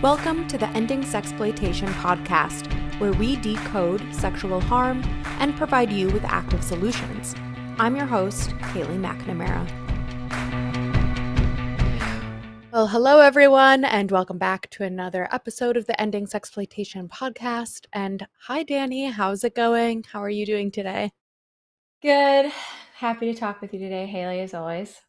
Welcome to the Ending Sexploitation podcast, where we decode sexual harm and provide you with active solutions. I'm your host, Kaylee McNamara. Well, hello everyone, and welcome back to another episode of the Ending Sexploitation podcast. And hi, Dani. How's it going? How are you doing today? Good. Happy to talk with you today, Haley, as always.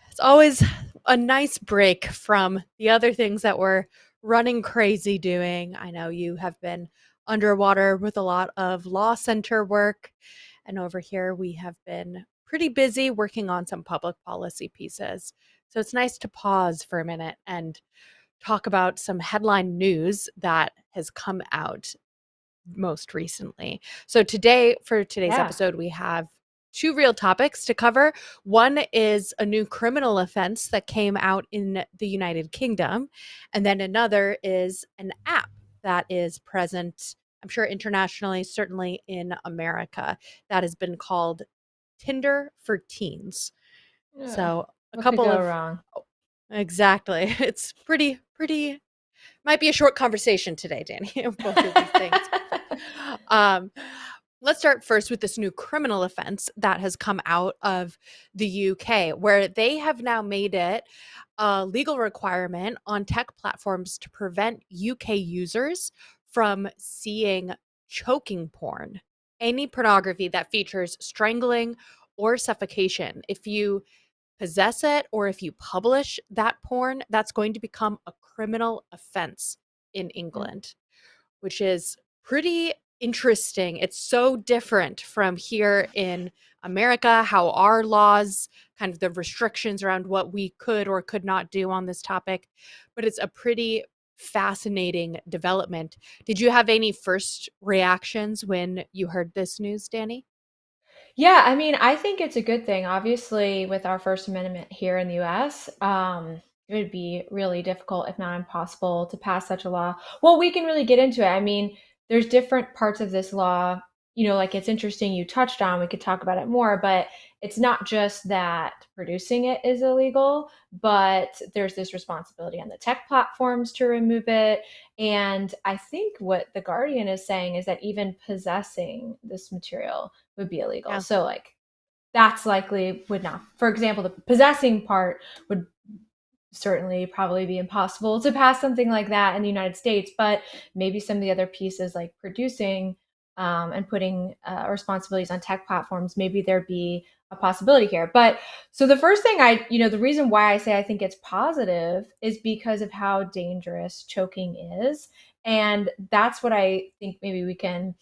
It's always a nice break from the other things that we're running crazy doing. I know you have been underwater with a lot of law center work, and over here we have been pretty busy working on some public policy pieces. So it's nice to pause for a minute and talk about some headline news that has come out most recently. So for today's Yeah. episode, we have two real topics to cover. One is a new criminal offense that came out in the United Kingdom, and then another is an app that is present, I'm sure internationally, certainly in America, that has been called Tinder for Teens. Ugh, So a what could couple go of wrong? exactly. It's pretty might be a short conversation today, Dani, both of these things. Um, let's start first with this new criminal offense that has come out of the UK, where they have now made it a legal requirement on tech platforms to prevent UK users from seeing choking porn, any pornography that features strangling or suffocation. If you possess it or if you publish that porn, that's going to become a criminal offense in Mm. England, which is pretty interesting. It's so different from here in America, how our laws, kind of the restrictions around what we could or could not do on this topic, but it's a pretty fascinating development. Did you have any first reactions when you heard this news, Dani? Yeah, I mean, I think it's a good thing. Obviously, with our First Amendment here in the US, it would be really difficult, if not impossible, to pass such a law. Well, we can really get into it. I mean, there's different parts of this law. Like it's interesting you touched on, we could talk about it more, but it's not just that producing it is illegal, but there's this responsibility on the tech platforms to remove it. And I think what The Guardian is saying is that even possessing this material would be illegal. Yeah. So like that's likely would not. For example, the possessing part would certainly probably be impossible to pass something like that in the United States, but maybe some of the other pieces like producing and putting responsibilities on tech platforms, maybe there'd be a possibility here. But so the first thing the reason why I say I think it's positive is because of how dangerous choking is. And that's what I think maybe we can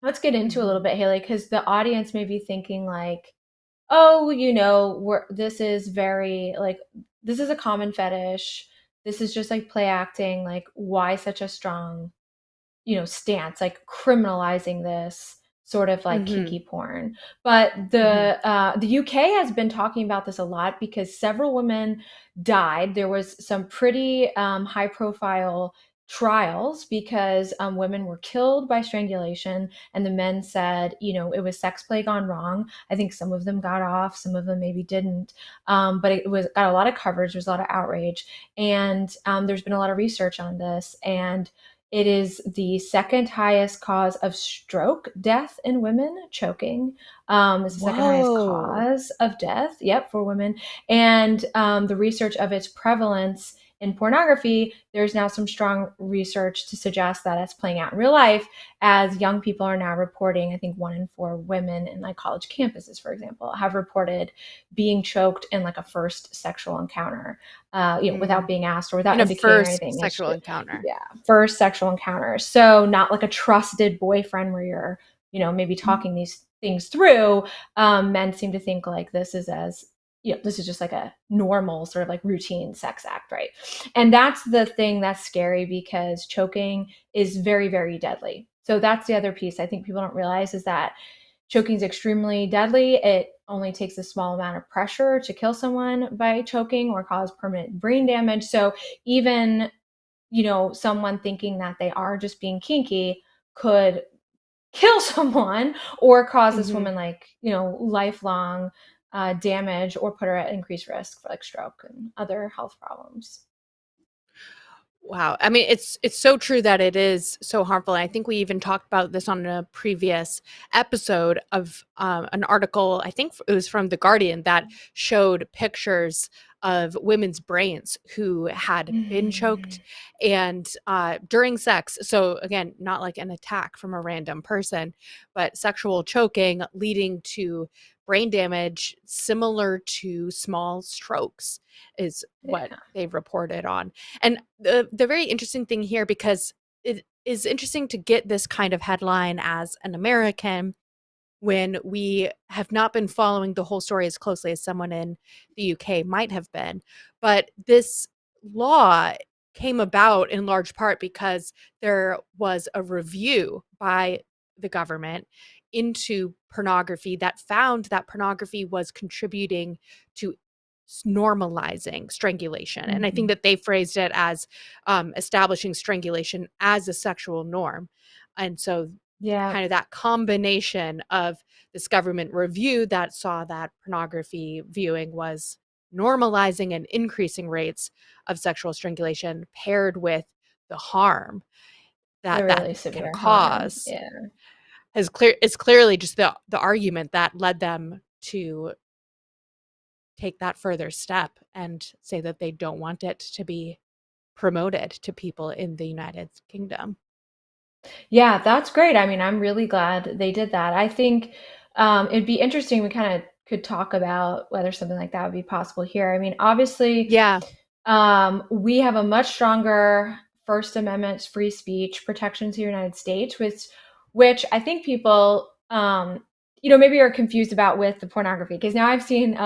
let's get into a little Mhm. bit, Haley, because the audience may be thinking like, oh, this is very like this is a common fetish. This is just like play acting. Like, why such a strong, stance, like criminalizing this sort of like Mhm. kinky porn. But Mhm. the UK has been talking about this a lot because several women died. There was some pretty high profile trials because women were killed by strangulation and the men said it was sex play gone wrong. I think some of them got off, some of them maybe didn't, but it was got a lot of coverage. There's a lot of outrage, and there's been a lot of research on this, and it is the second highest cause of stroke death in women. Choking is the second highest Whoa. cause of death, yep, for women. And the research of its prevalence in pornography, there's now some strong research to suggest that it's playing out in real life, as young people are now reporting. I think 1 in 4 women in like college campuses, for example, have reported being choked in like a first sexual encounter, without Mm. being asked or without In a indicating or first anything. It's sexual encounter. yeah, first sexual encounter. So not like a trusted boyfriend where you're, maybe talking these things through. Men seem to think like this is just like a normal sort of like routine sex act, right? And that's the thing that's scary because choking is very, very deadly. So that's the other piece I think people don't realize is that choking is extremely deadly. It only takes a small amount of pressure to kill someone by choking or cause permanent brain damage. So even someone thinking that they are just being kinky could kill someone or cause this Mhm. woman like, lifelong damage or put her at increased risk for like stroke and other health problems. Wow. I mean, it's so true that it is so harmful. And I think we even talked about this on a previous episode of an article. I think it was from The Guardian that showed pictures of women's brains who had been choked Mm. and during sex. So again, not like an attack from a random person, but sexual choking leading to brain damage similar to small strokes is what Yeah, they've reported on. And the very interesting thing here, because it is interesting to get this kind of headline as an American when we have not been following the whole story as closely as someone in the UK might have been. But this law came about in large part because there was a review by the government into pornography that found that pornography was contributing to normalizing strangulation. And I think hmm that they phrased it as establishing strangulation as a sexual norm. And so yeah, kind of that combination of this government review that saw that pornography viewing was normalizing and increasing rates of sexual strangulation paired with the harm the that that really can severe harm. cause Yeah. is clearly just the argument that led them to take that further step and say that they don't want it to be promoted to people in the United Kingdom. Yeah, that's great. I mean, I'm really glad they did that. I think it'd be interesting. We kind of could talk about whether something like that would be possible here. I mean, obviously, Yeah. we have a much stronger First Amendment free speech protections here in the United States, which I think people, maybe are confused about with the pornography. Because now I've seen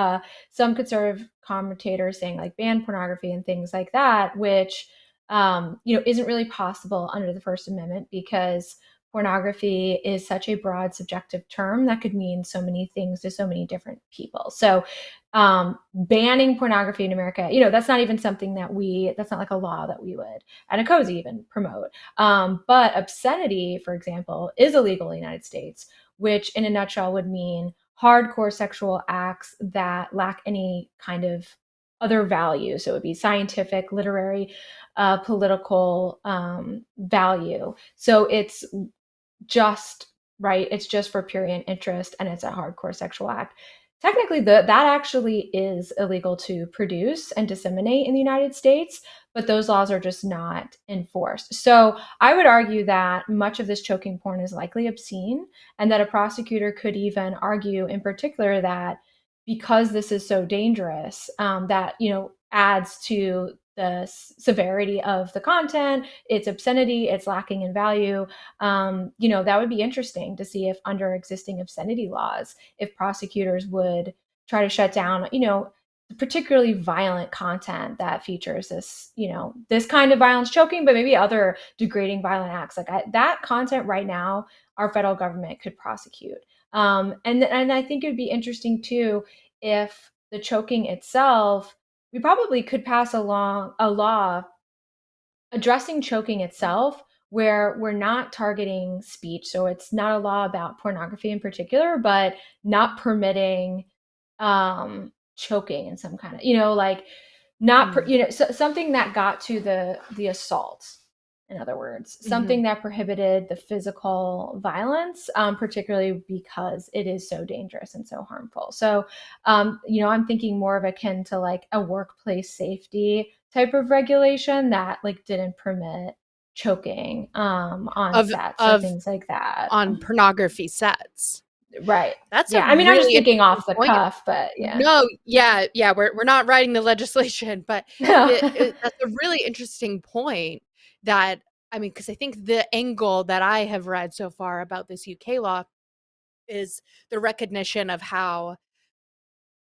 some conservative commentators saying like ban pornography and things like that, which isn't really possible under the First Amendment because pornography is such a broad subjective term that could mean so many things to so many different people. So banning pornography in America, that's not even something that's not like a law that we would at a cozy even promote. But obscenity, for example, is illegal in the United States, which in a nutshell would mean hardcore sexual acts that lack any kind of other value. So it would be scientific, literary, political value. So it's just right. It's just for pure interest, and it's a hardcore sexual act. Technically, that actually is illegal to produce and disseminate in the United States, but those laws are just not enforced. So I would argue that much of this choking porn is likely obscene, and that a prosecutor could even argue, in particular, that because this is so dangerous, that adds to the severity of the content, its obscenity, it's lacking in value. That would be interesting to see if under existing obscenity laws, if prosecutors would try to shut down, particularly violent content that features this kind of violence choking, but maybe other degrading violent acts. That content right now, our federal government could prosecute. And I think it would be interesting too if the choking itself, we probably could pass along a law addressing choking itself where we're not targeting speech. So it's not a law about pornography in particular, but not permitting choking in some kind of, like not Mm. something that got to the assault, in other words, Mhm. something that prohibited the physical violence, particularly because it is so dangerous and so harmful. So I'm thinking more of akin to like a workplace safety type of regulation that like didn't permit choking on Of sets or of things like that. on pornography sets. Right. That's a Yeah. I mean, I'm just really thinking interesting off the point. cuff, but yeah. No, yeah, yeah, we're not writing the legislation, but that's a really interesting point that I mean, because I think the angle that I have read so far about this UK law is the recognition of how,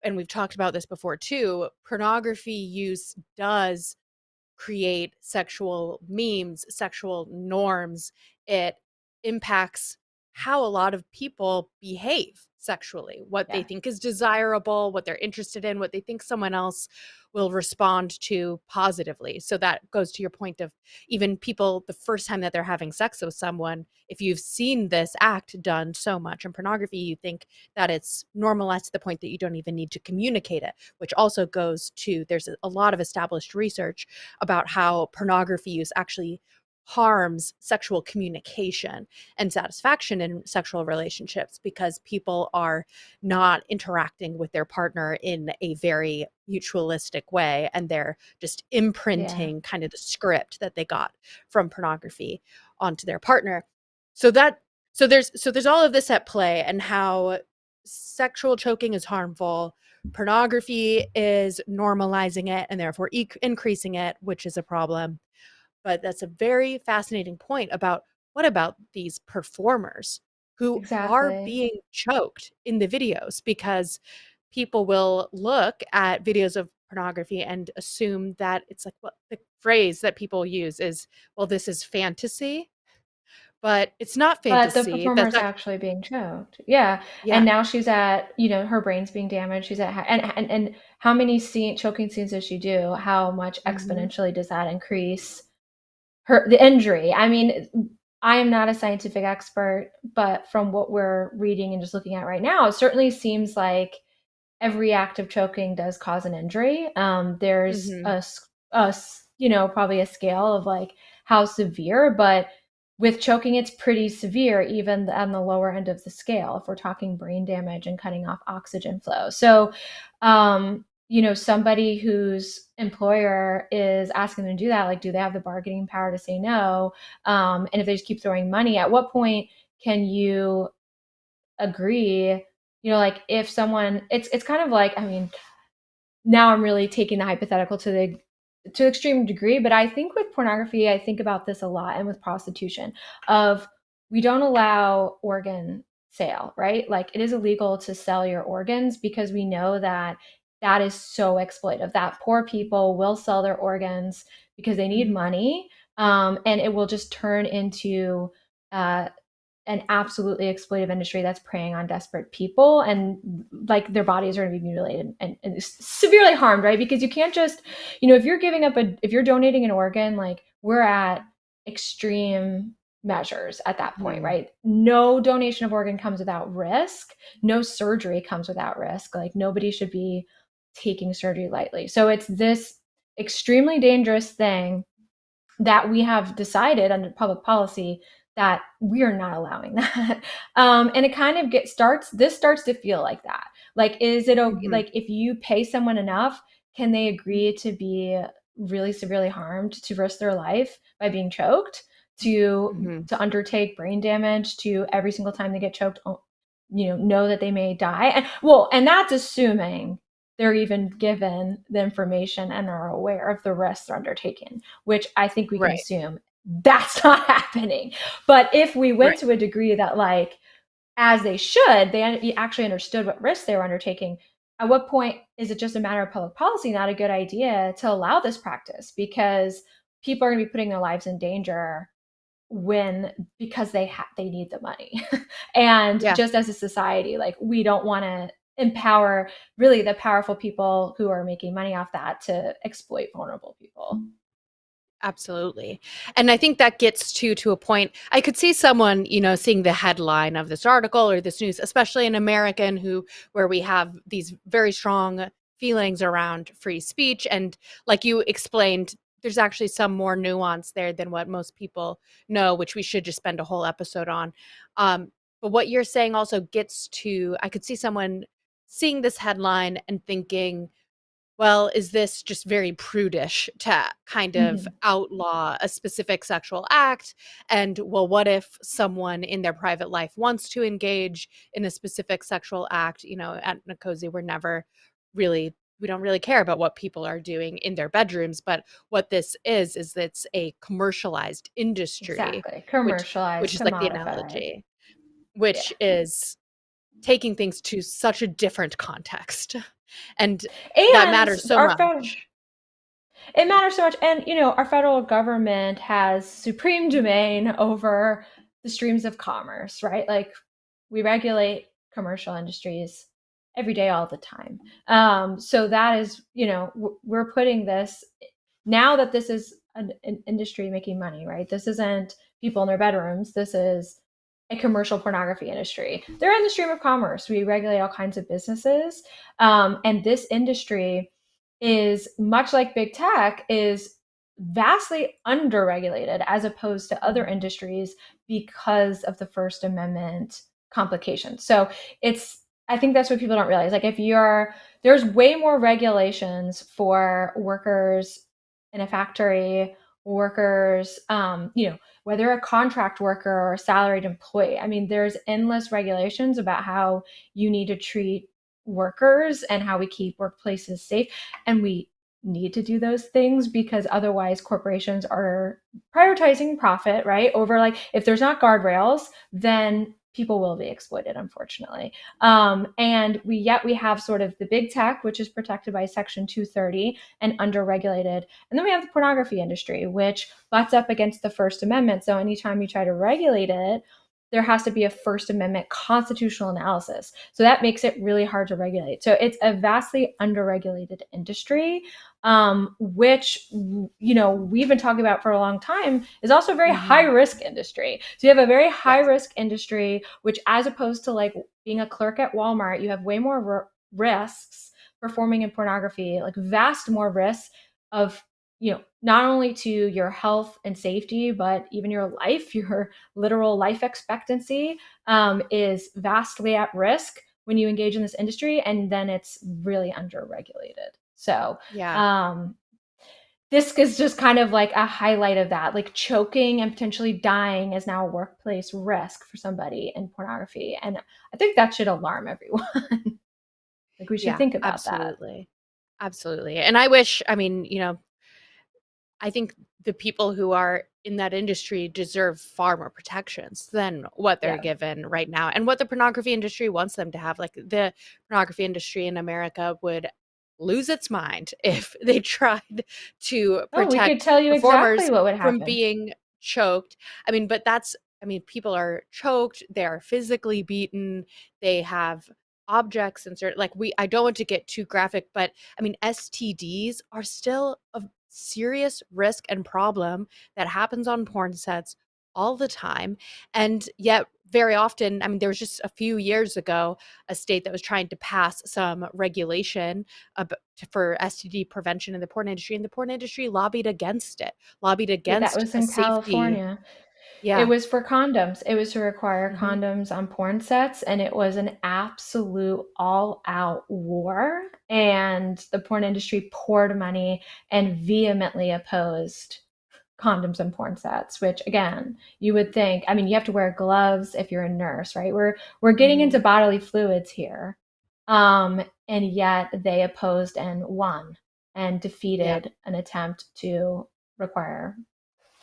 and we've talked about this before too, pornography use does create sexual memes, sexual norms. It impacts how a lot of people behave sexually, what they Yeah. think is desirable, what they're interested in, what they think someone else will respond to positively. So that goes to your point of even people the first time that they're having sex with someone, if you've seen this act done so much in pornography, you think that it's normalized to the point that you don't even need to communicate it, which also goes to there's a lot of established research about how pornography use actually harms sexual communication and satisfaction in sexual relationships because people are not interacting with their partner in a very mutualistic way, and they're just Yeah. imprinting kind of the script that they got from pornography onto their partner. So that so there's all of this at play, and how sexual choking is harmful, pornography is normalizing it and therefore increasing it, which is a problem. But that's a very fascinating point about what about these performers who are Exactly. being choked in the videos, because people will look at videos of pornography and assume that it's like what the phrase that people use is, well, this is fantasy, but it's not But the fantasy. performer That's is not, actually being choked. Yeah. yeah. And now she's at, her brain's being damaged. She's at, and how many choking scenes does she do? How much Mhm. exponentially does that increase the injury? I mean, I am not a scientific expert, but from what we're reading and just looking at right now, it certainly seems like every act of choking does cause an injury. There's Mhm. probably a scale of like how severe, but with choking, it's pretty severe, even on the lower end of the scale, if we're talking brain damage and cutting off oxygen flow. So, somebody whose employer is asking them to do that, like, do they have the bargaining power to say no? And if they just keep throwing money, at what point can you agree? Like if someone, it's kind of like, I mean, now I'm really taking the hypothetical to extreme degree, but I think with pornography, I think about this a lot, and with prostitution, of we don't allow organ sale, right? Like it is illegal to sell your organs because we know that that is so exploitive, that poor people will sell their organs because they need Mhm. money, and it will just turn into uh, an absolutely exploitive industry that's preying on desperate people, and like their bodies are going to be mutilated and severely harmed, right? Because you can't just, if you're if you're donating an organ, like we're at extreme measures at that point, Mhm. right? No donation of organ comes without risk. No surgery comes without risk. Like nobody should be taking surgery lightly. So it's this extremely dangerous thing that we have decided under public policy that we are not allowing that. And it kind of starts to feel like that. Like, is it okay? Mhm. Like, if you pay someone enough, can they agree to be really severely harmed, to risk their life by being choked, to Mhm. undertake brain damage, to every single time they get choked, know that they may die? And that's assuming they're even given the information and are aware of the risks they're undertaking, which I think we can Right. assume that's not happening. But if we went Right. to a degree that, like, as they should, they actually understood what risks they were undertaking, at what point is it just a matter of public policy, not a good idea to allow this practice? Because people are going to be putting their lives in danger because they need the money. And Yeah. just as a society, like, we don't want to empower really the powerful people who are making money off that to exploit vulnerable people. Absolutely. And I think that gets to a point. I could see someone, seeing the headline of this article or this news, especially an American where we have these very strong feelings around free speech. And like you explained, there's actually some more nuance there than what most people know, which we should just spend a whole episode on. But what you're saying also gets to, I could see someone seeing this headline and thinking, well, is this just very prudish to kind of Mhm. outlaw a specific sexual act? And well, what if someone in their private life wants to engage in a specific sexual act? At Nkosi, we don't really care about what people are doing in their bedrooms, but what this is it's a commercialized industry, Exactly. which Commercialized, is like the commodified. analogy, Yeah. which is taking things to such a different context. And that And matters so our federal much. it matters so much. And our federal government has supreme domain over the streams of commerce, right? Like we regulate commercial industries every day, all the time. So that is, we're putting this now that this is an industry making money, right? This isn't people in their bedrooms. This is a commercial pornography industry. They're in the stream of commerce. We regulate all kinds of businesses. And this industry is much like big tech, is vastly underregulated as opposed to other industries because of the First Amendment complications. So I think that's what people don't realize. Like there's way more regulations for workers in a factory, workers, whether a contract worker or a salaried employee. I mean, there's endless regulations about how you need to treat workers and how we keep workplaces safe. And we need to do those things because otherwise corporations are prioritizing profit, right? Over like, if there's not guardrails, then people will be exploited, unfortunately. And we have sort of the big tech, which is protected by Section 230 and underregulated. And then we have the pornography industry, which butts up against the First Amendment. So anytime you try to regulate it, there has to be a First Amendment constitutional analysis. So that makes it really hard to regulate. So it's a vastly underregulated industry, which, we've been talking about for a long time, is also a very high risk industry. So you have a very high risk industry, which as opposed to like being a clerk at Walmart, you have way more risks performing in pornography, like vast more risks of, not only to your health and safety, but even your life, your literal life expectancy is vastly at risk when you engage in this industry. And then it's really underregulated. So this is just kind of like a highlight of that. Like choking and potentially dying is now a workplace risk for somebody in pornography. And I think that should alarm everyone. Like we should think about that. Absolutely. And I wish, I think the people who are in that industry deserve far more protections than what they're given right now and what the pornography industry wants them to have. Like the pornography industry in America would lose its mind if they tried to protect we could tell you performers exactly what would happen from being choked. People are choked, they are physically beaten, they have objects inserted. I don't want to get too graphic, but STDs are still a serious risk and problem that happens on porn sets all the time. And yet very often, there was just a few years ago a state that was trying to pass some regulation for STD prevention in the porn industry, and the porn industry lobbied against it, that was a in safety. California. It was for condoms. It was to require condoms on porn sets, and it was an absolute all-out war. And the porn industry poured money and vehemently opposed condoms on porn sets, which again, you would think, you have to wear gloves if you're a nurse, right? We're getting into bodily fluids here. And yet they opposed and won and defeated an attempt to require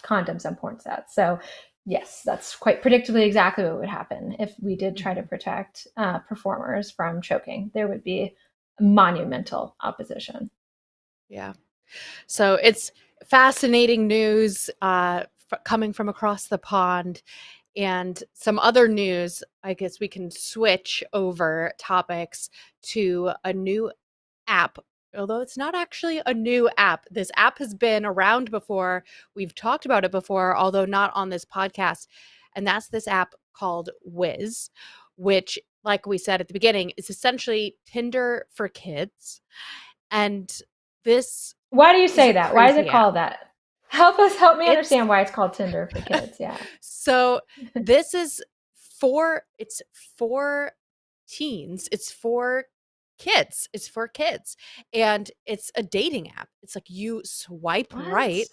condoms on porn sets. So yes, that's quite predictably exactly what would happen if we did try to protect performers from choking. There would be monumental opposition. Yeah. So it's fascinating news coming from across the pond. And some other news, I guess we can switch over topics to a new app, although it's not actually a new app. This app has been around before. We've talked about it before, although not on this podcast. And that's this app called Wizz, which, like we said at the beginning, is essentially Tinder for kids. And this Why do you is say a that? Why is it crazy app. called that? Help me understand why it's called Tinder for kids. Yeah. So this is for teens. It's for kids. It's for kids. And it's a dating app. It's like you swipe right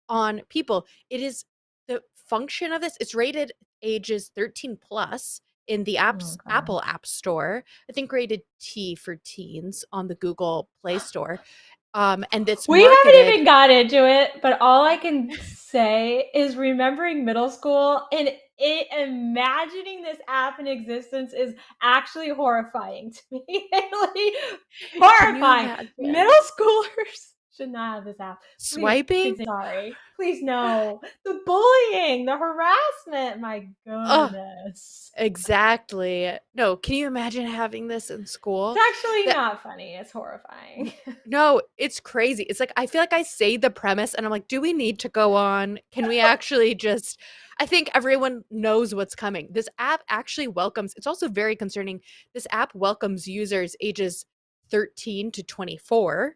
on people. It is the function of this. It's rated ages 13 plus in the Apple App Store. I think rated T for teens on the Google Play Store. And it's We marketed. haven't even got into it, but all I can say is remembering middle school and imagining this app in existence is actually horrifying to me. Like, horrifying. Middle schoolers Should not have this app. Please Swiping? continue. Sorry. Please no. The bullying, the harassment. My Oh, goodness. exactly. No, can you imagine having this in It's school? actually That not funny. It's horrifying. no, it's crazy. It's like I feel like I say the premise and I'm like, do we need to go on? Can we actually just I think everyone knows what's coming. This app actually welcomes, it's also very concerning. This app welcomes users ages 13 to 24.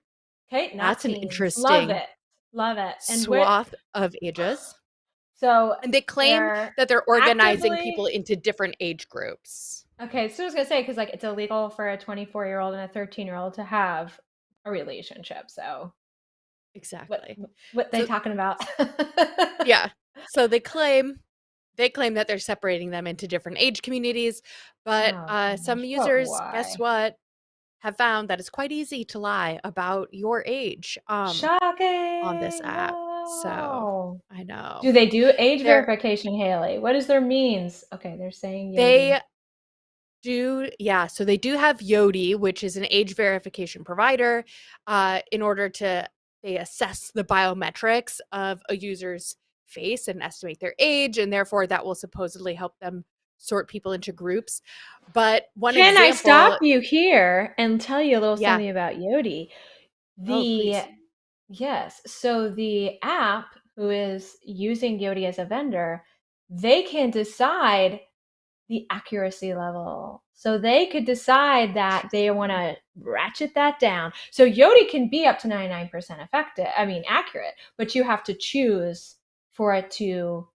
Okay, not That's an teens. Love interesting it. Love it. And what swath of ages. so And they claim they're that they're organizing people actively into different age groups. okay, so I was gonna say because like it's illegal for a 24-year-old and a 13-year-old to have a relationship. So what Exactly. what they So talking about? yeah. So they claim that they're separating them into different age communities, but Oh some gosh, but users, guess why? what, have found that it's quite easy to lie about your age on this Shocking! app. So No. I know Do they do age they're verification, Haley? What is their means? Okay, they're saying they Yodi. do, yeah. So they do have Yodi, which is an age verification provider, in order to they assess the biometrics of a user's face and estimate their age, and therefore that will supposedly help them sort people into groups. But one Can I stop example, you here and tell you a little yeah. something about Yodi? Oh, The please. Yes, so the app who is using Yodi as a vendor, they can decide the accuracy level. So they could decide that they want to ratchet that down. So Yodi can be up to 99% effective, I mean accurate, but you have to choose for it to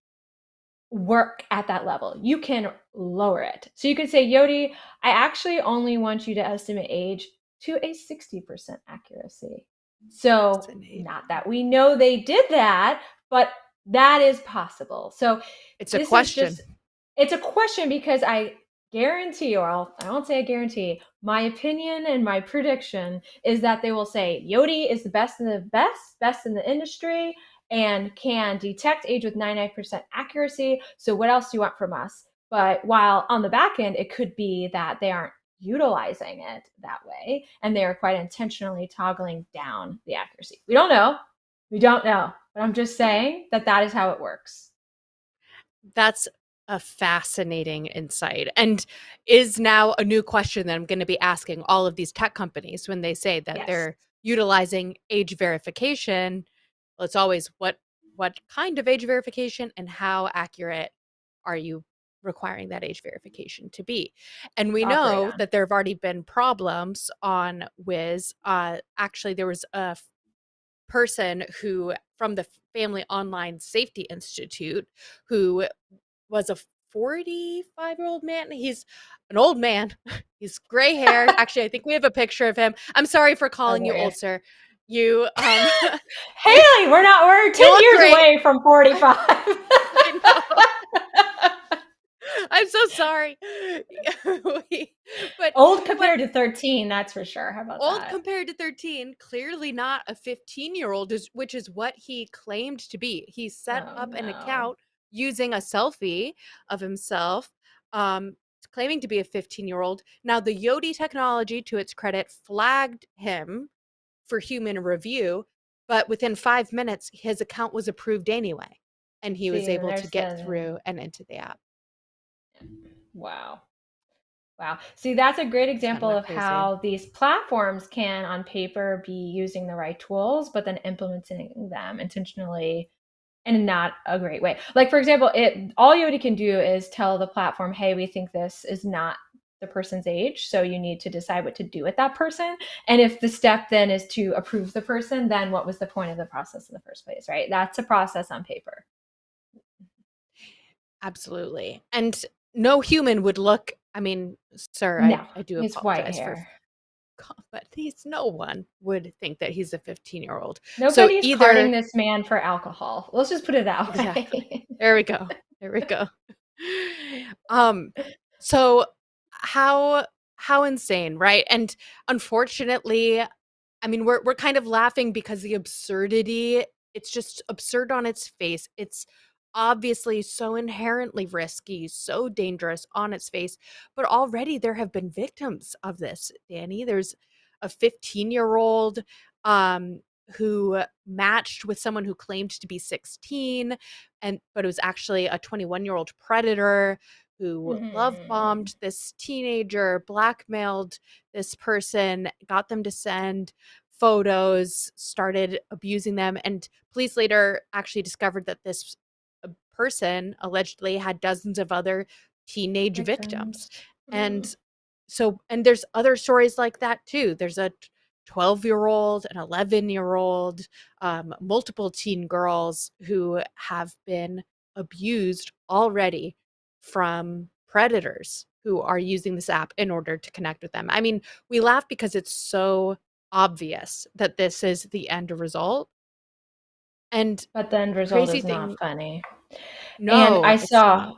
work at that level. You can lower it. So you could say, Yodi, I actually only want you to estimate age to a 60% accuracy. So, not Fascinating. that we know they did that, but that is possible. So, It's a this is just, question. it's a question because I guarantee, I won't say I guarantee, my opinion and my prediction is that they will say Yodi is the best in the best in the industry and can detect age with 99% accuracy. So what else do you want from us? But while on the back end, it could be that they aren't utilizing it that way and they are quite intentionally toggling down the accuracy. We don't know. We don't know. But I'm just saying that that is how it works. That's a fascinating insight and is now a new question that I'm going to be asking all of these tech companies when they say that Yes. they're utilizing age verification. Well, it's always what kind of age verification and how accurate are you requiring that age verification to be? And we To operate know on. that there have already been problems on Wizz. Actually, there was a person who from the Family Online Safety Institute who was a 45-year-old man. He's an old man. He's gray hair. Actually, I think we have a picture of him. I'm sorry for calling you old, Hilarious. sir. You you Haley, we're 10 you look years great. away from 45. I know. I'm so sorry. but Old but compared to 13, that's for sure. How about old that? compared to 13, clearly not a 15-year-old, which is what he claimed to be. He set Oh up an no. account using a selfie of himself, um, claiming to be a 15-year-old. Now, the Yodi technology, to its credit, flagged him for human review, but within 5 minutes, his account was approved anyway, and he was See, able to there's get the through and into the app. wow. Wow. See, that's a great Isn't example that of crazy? how these platforms can, on paper, be using the right tools, but then implementing them intentionally in not a great way. Like, for example, it all Yodi can do is tell the platform, hey, we think this is not the person's age, so you need to decide what to do with that person. And if the step then is to approve the person, then what was the point of the process in the first place, right? That's a process on paper. Absolutely. And no human would look, I mean, sir, No, I do it's white apologize for hair. but no one would think that he's a 15-year-old. So Nobody's carding either this man for alcohol. Let's just put it that exactly. way. There we go. There we go. Um so how insane, right? And unfortunately, I mean, we're kind of laughing because the absurdity, it's just absurd on its face. It's obviously so inherently risky, so dangerous on its face. But already there have been victims of this, Dani. There's a 15-year-old. who matched with someone who claimed to be 16, but it was actually a 21-year-old predator who love Mhm. bombed this teenager, blackmailed this person, got them to send photos, started abusing them, and police later actually discovered that this person allegedly had dozens of other teenage victims. Victims. Mm. And and there's other stories like that too. There's a 12-year-old, an 11-year-old, multiple teen girls who have been abused already from predators who are using this app in order to connect with them. I mean, we laugh because it's so obvious that this is the end result. And But the end the result crazy is not thing, funny. And no, I it's not. saw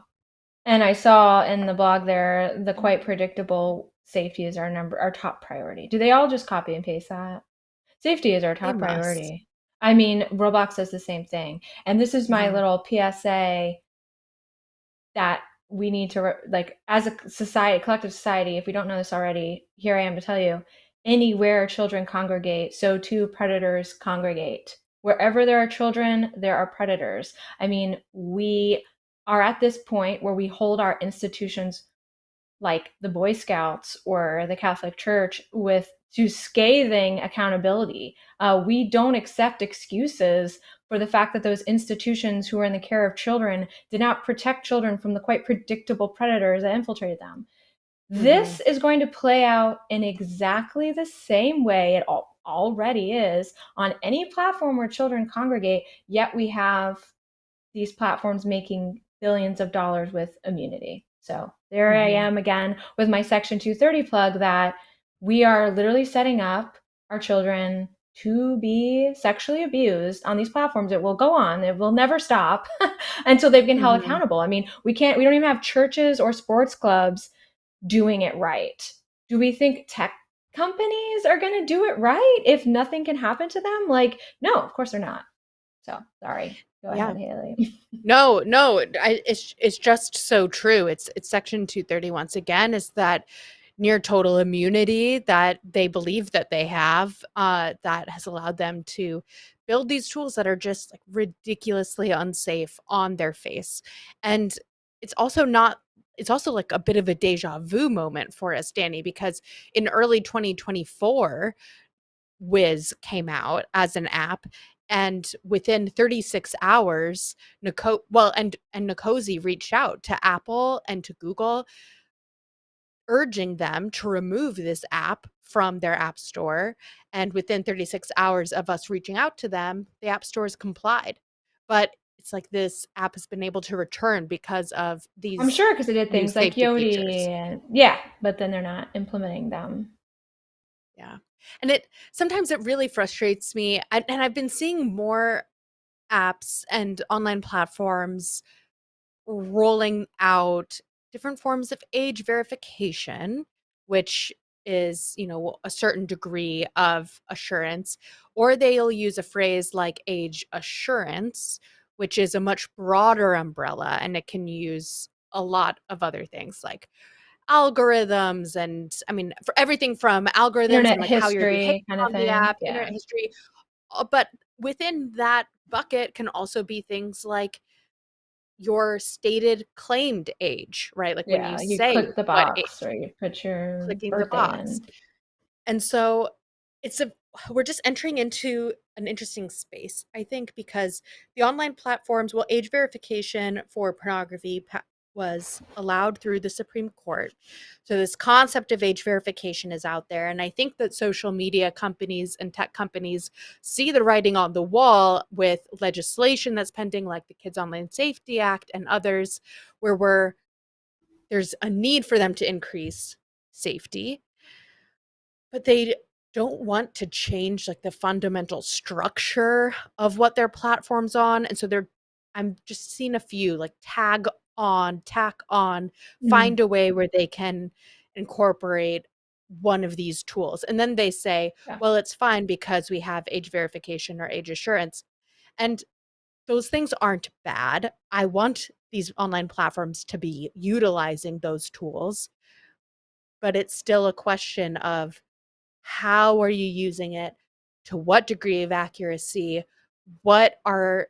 and I saw in the blog there the quite predictable safety is our top priority. Do they all just copy and paste that? Safety is our They top must. priority. I mean, Roblox does the same thing. And this is my Mhm. little PSA that we need to like as a society, collective society, if we don't know this already, here I am to tell you, anywhere children congregate, so too predators congregate. Wherever there are children, there are predators. I mean, we are at this point where we hold our institutions like the Boy Scouts or the Catholic Church with to scathing accountability. We don't accept excuses for the fact that those institutions who are in the care of children did not protect children from the quite predictable predators that infiltrated them. This Mhm. is going to play out in exactly the same way it already is on any platform where children congregate, yet we have these platforms making billions of dollars with immunity. So there I Mhm. am again with my Section 230 plug that we are literally setting up our children to be sexually abused on these platforms. It will go on. It will never stop until they've been held Mhm. accountable. I mean, we don't even have churches or sports clubs doing it right. Do we think tech companies are going to do it right if nothing can happen to them? Like, no, of course they're not. So, sorry. Go Yeah. ahead, Haley. No, no, it's just so true. It's Section 230 once again, is that near total immunity that they believe that they have, that has allowed them to build these tools that are just like ridiculously unsafe on their face. And it's also not it's also like a bit of a deja vu moment for us, Dani, because in early 2024, Wizz came out as an app, and within 36 hours, Nkosi reached out to Apple and to Google, urging them to remove this app from their app store. And within 36 hours of us reaching out to them, the app stores complied. But it's like this app has been able to return because of I'm these sure because they did new things like safety Yodi features. and yeah, but then they're not implementing them. Yeah. And it sometimes it really frustrates me. And I've been seeing more apps and online platforms rolling out different forms of age verification, which is, a certain degree of assurance, or they'll use a phrase like age assurance, which is a much broader umbrella, and it can use a lot of other things like algorithms, and I mean, for everything from algorithms and Internet like how you're behaving history kind of on the thing. app, Yeah. internet history, but within that bucket can also be things like your stated claimed age, right? Like when you Yeah. You say click the what box age, or you put your clicking the birthday box. in. And so it's a we're just entering into an interesting space, I think, because the online platforms, well, age verification for pornography was allowed through the Supreme Court. So this concept of age verification is out there. And I think that social media companies and tech companies see the writing on the wall with legislation that's pending, like the Kids Online Safety Act and others, where there's a need for them to increase safety, but they don't want to change like the fundamental structure of what their platform's on. And so I'm just seeing a few like tack on, Mm. find a way where they can incorporate one of these tools. And then they say, Yeah. well, it's fine because we have age verification or age assurance. And those things aren't bad. I want these online platforms to be utilizing those tools, but it's still a question of how are you using it to what degree of accuracy, what are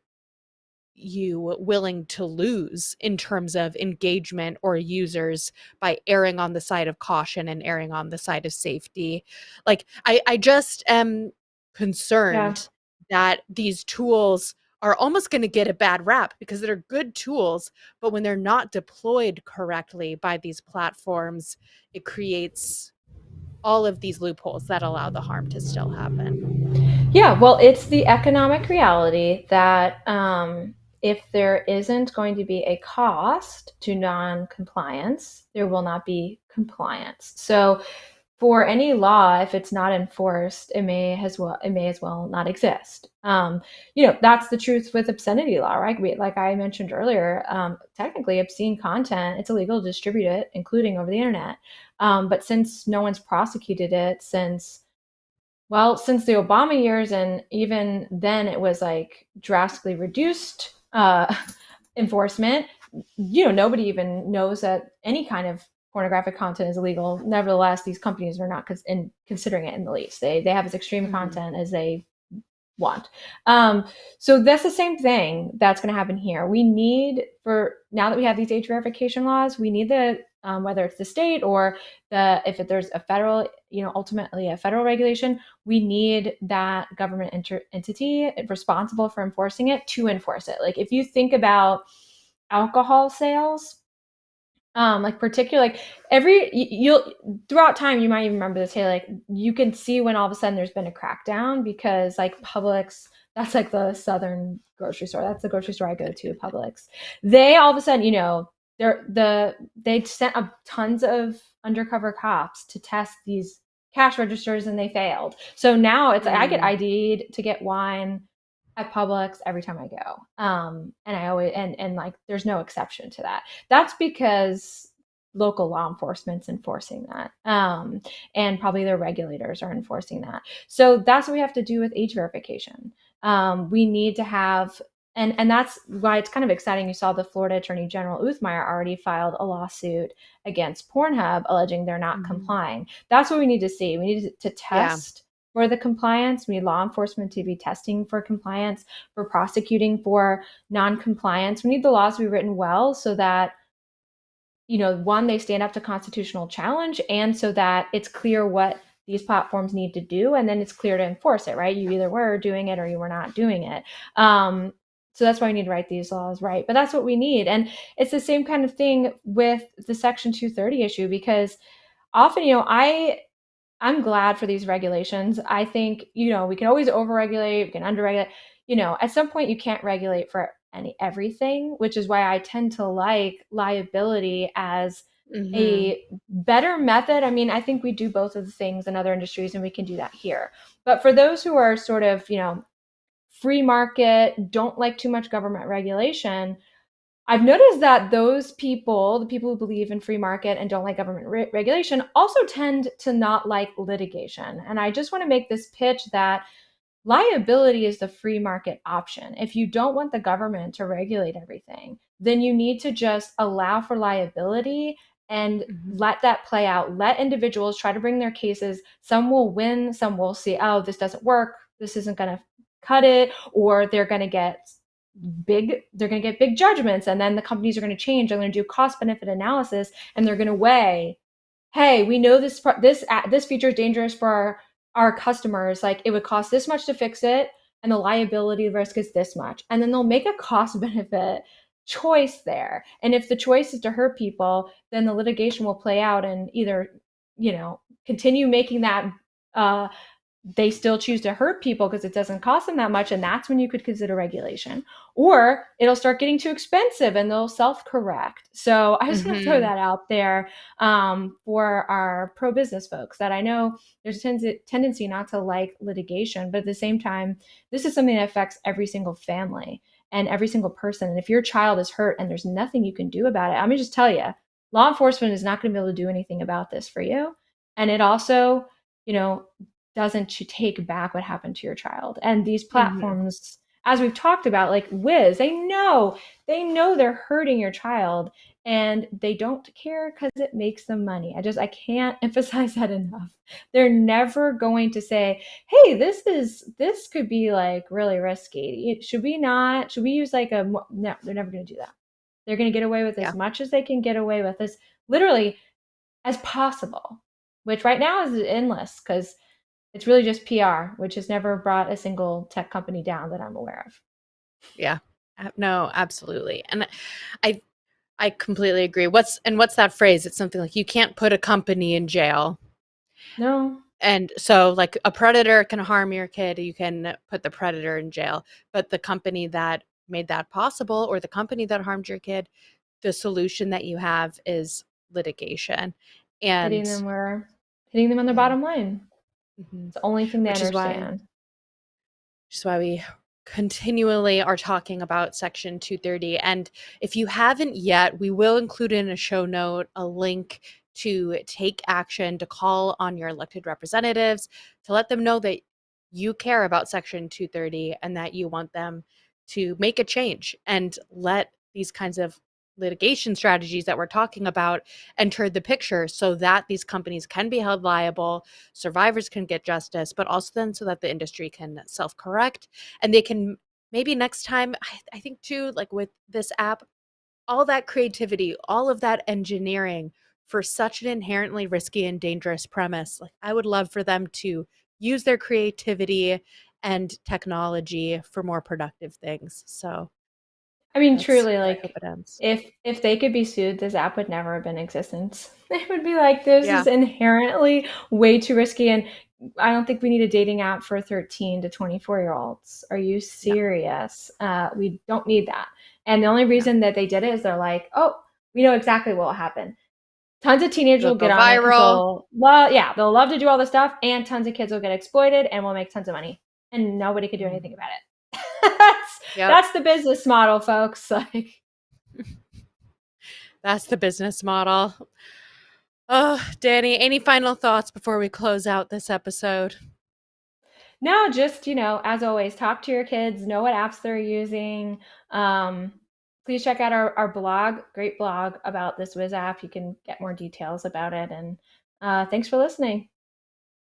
you willing to lose in terms of engagement or users by erring on the side of caution and erring on the side of safety. Like I just am Yeah. concerned that these tools are almost going to get a bad rap because they're good tools, but when they're not deployed correctly by these platforms, it creates all of these loopholes that allow the harm to still happen. Yeah, well, it's the economic reality that if there isn't going to be a cost to non-compliance, there will not be compliance. So for any law, if it's not enforced, it may as well not exist. That's the truth with obscenity law, right? Like I mentioned earlier, technically obscene content, it's illegal to distribute it, including over the internet. But since no one's prosecuted it since the Obama years, and even then it was like drastically reduced enforcement, nobody even knows that any kind of pornographic content is illegal. Nevertheless, these companies are not considering it in the least. They have as extreme Mhm. content as they want. So that's the same thing that's going to happen here. We need, for now that we have these age verification laws, we need the whether it's the state or there's a federal, ultimately a federal regulation, we need that government entity responsible for enforcing it to enforce it. Like if you think about alcohol sales, like particularly like you'll throughout time you might even remember this. Hey, like you can see when all of a sudden there's been a crackdown because like Publix, that's like the southern grocery store, that's the grocery store I go to, Publix, they all of a sudden, they sent up tons of undercover cops to test these cash registers and they failed. So now it's like I get Mm. ID'd to get wine at Publix every time I go. And I always and like there's no exception to that. That's because local law enforcement's enforcing that. And probably their regulators are enforcing that. So that's what we have to do with age verification. We need to have and that's why it's kind of exciting. You saw the Florida Attorney General Uthmeyer already filed a lawsuit against Pornhub alleging they're not Mhm. complying. That's what we need to see. We need to Yeah. test for the compliance. We need law enforcement to be testing for compliance, for prosecuting for non-compliance. We need the laws to be written well so that, one, they stand up to constitutional challenge, and so that it's clear what these platforms need to do, and then it's clear to enforce it, right? You either were doing it or you were not doing it. So that's why we need to write these laws right. But that's what we need. And it's the same kind of thing with the Section 230 issue, because often, I'm glad for these regulations. I think, we can always overregulate, we can underregulate. At some point you can't regulate for everything, which is why I tend to like liability as Mhm. a better method. I mean, I think we do both of the things in other industries and we can do that here. But for those who are sort of, free market, don't like too much government regulation, I've noticed that those people, the people who believe in free market and don't like government regulation, also tend to not like litigation. And I just want to make this pitch that liability is the free market option. If you don't want the government to regulate everything, then you need to just allow for liability and Mhm. let that play out. Let individuals try to bring their cases. Some will win, some will see, oh, this doesn't work, this isn't going to cut it, or they're going to get big judgments, and then the companies are going to change. They're going to do cost benefit analysis, and they're going to weigh, hey, we know this feature is dangerous for our customers. Like it would cost this much to fix it, and the liability risk is this much. And then they'll make a cost benefit choice there. And if the choice is to hurt people, then the litigation will play out and either, continue making that they still choose to hurt people because it doesn't cost them that much, and that's when you could consider regulation, or it'll start getting too expensive and they'll self-correct. So I just want to throw Mhm. that out there, for our pro-business folks, that I know there's a tendency not to like litigation, but at the same time, this is something that affects every single family and every single person. And if your child is hurt and there's nothing you can do about it, I'm gonna just tell you, law enforcement is not going to be able to do anything about this for you. And it also, you know doesn't take back what happened to your child. And these Mhm. platforms, as we've talked about, like Wizz, they know they're hurting your child, and they don't care because it makes them money. I can't emphasize that enough. They're never going to say, hey, this could be like really risky. Should we use like no, they're never going to do that. They're going to get away with Yeah. as much as they can get away with, as literally as possible, which right now is endless because it's really just PR, which has never brought a single tech company down that I'm aware of. Yeah. No, absolutely. And I I completely agree. What's that phrase? It's something like you can't put a company in jail. No, And so like a predator can harm your kid, you can put the predator in jail, but the company that made that possible or the company that harmed your kid, the solution that you have is litigation. hitting And them where hitting them on their yeah. bottom line. Mhm. It's the only thing they Which is why understand. we continually are talking about Section 230. And if you haven't yet, we will include in a show note a link to take action, to call on your elected representatives, to let them know that you care about Section 230 and that you want them to make a change and let these kinds of litigation strategies that we're talking about enter the picture so that these companies can be held liable, survivors can get justice, but also then so that the industry can self-correct and they can maybe next time, I think too, like with this app, all that creativity, all of that engineering for such an inherently risky and dangerous premise, like I would love for them to use their creativity and technology for more productive things. So I mean, that's truly, where I hope like it ends. if they could be sued, this app would never have been in existence. They would be like, this Yeah. is inherently way too risky, and I don't think we need a dating app for 13 to 24-year-olds. Are you No, serious? We don't need that. And the only no. reason that they did it is they're like, oh, we know exactly what will happen. Tons of teenagers It'll will get go on it because viral. they'll love to do all this stuff, and tons of kids will get exploited, and we'll make tons of money, and nobody could do Mhm. anything about it. that's Yep. that's the business model, folks. Like, That's the business model. Oh, Dani, any final thoughts before we close out this episode? no, just as always, talk to your kids, know what apps they're using. Um, Please check out our blog, great blog about this Wizz app. You can get more details about it. And thanks for listening.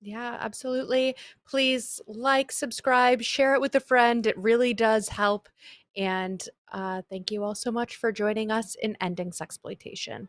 Yeah, absolutely. Please like, subscribe, share it with a friend. It really does help. And thank you all so much for joining us in ending sexploitation.